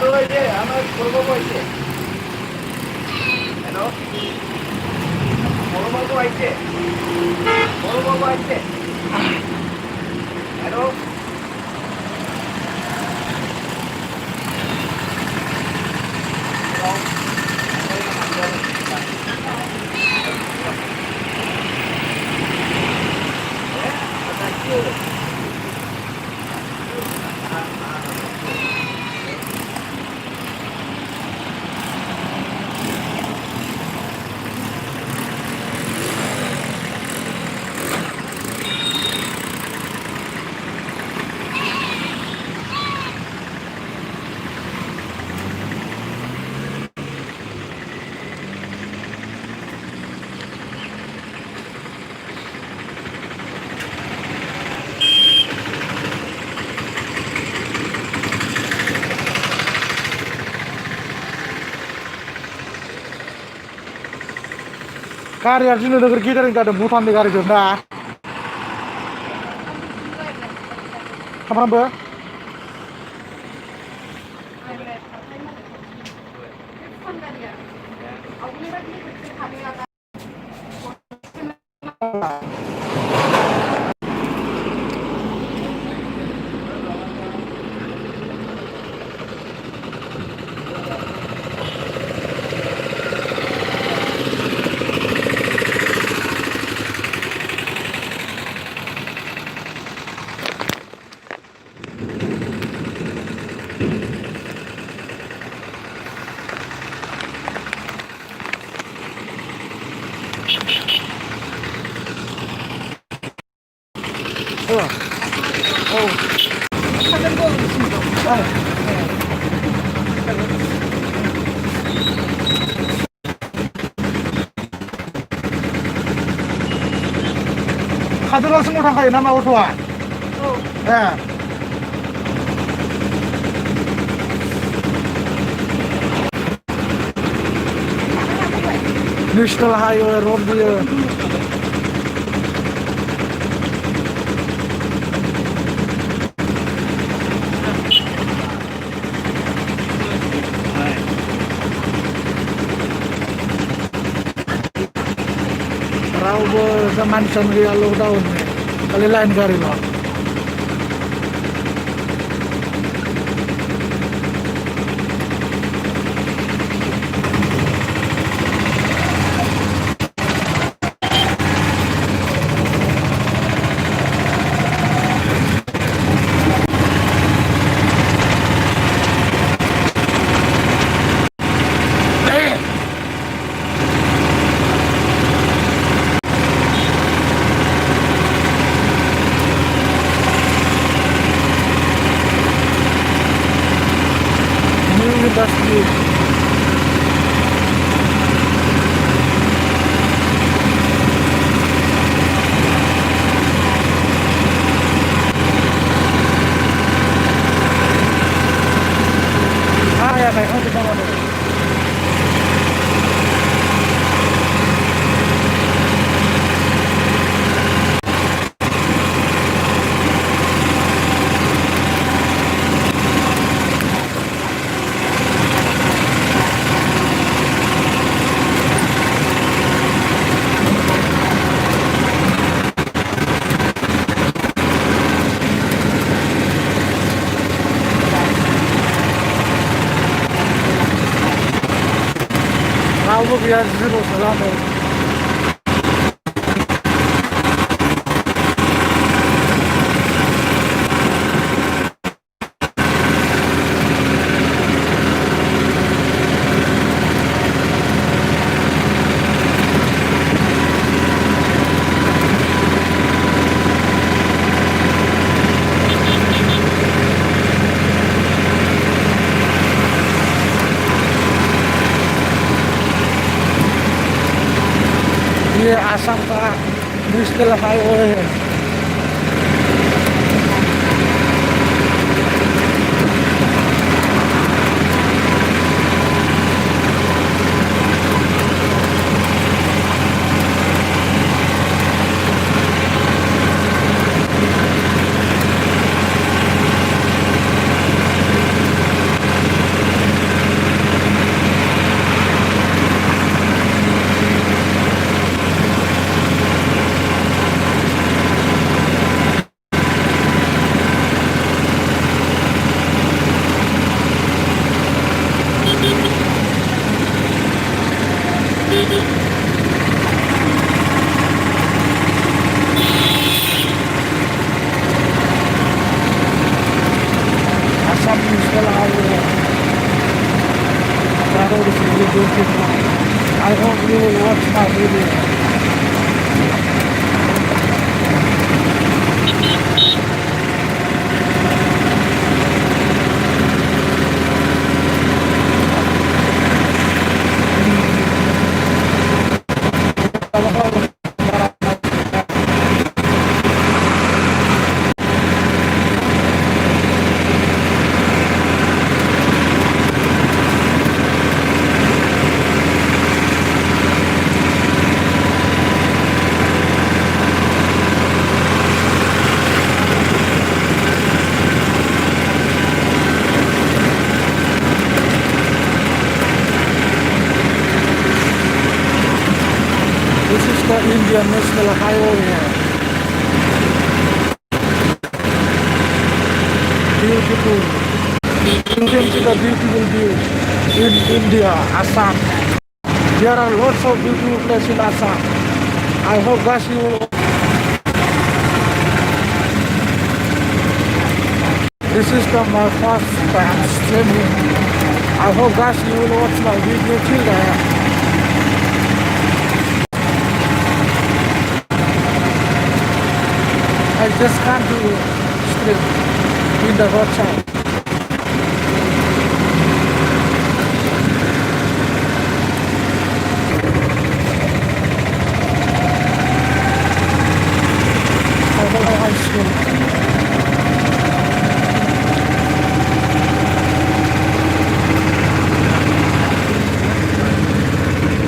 আর ওই যে আমার বড়বাবু আইছে। হ্যালো, বড়বাবু আইছে, বড়বাবু আইছে। হ্যালো, गारिया जोंनो नोगोर गेदेरनि जादों भुटाननि गारिजों ना सामफ्रामबो 카드라스모 थांखायो नामा अट'आ ए नेशनेल हाइवे रड बियो रावबो मानसियानो गैया लकडाउन खालि line गारिल' industry ya kayak kita mau रावबो गैया जिर'सो जादों ये आसाम का नेशनल हाईवे है beautiful. I hope you will watch my video. This is the Indian National Highway. Beautiful. You can see the beautiful views in India, Assam. There are lots of beautiful places in Assam. I hope guys you will. This is my first time streaming. I hope guys you will watch my video till the end. I just can't do stream in the roadside.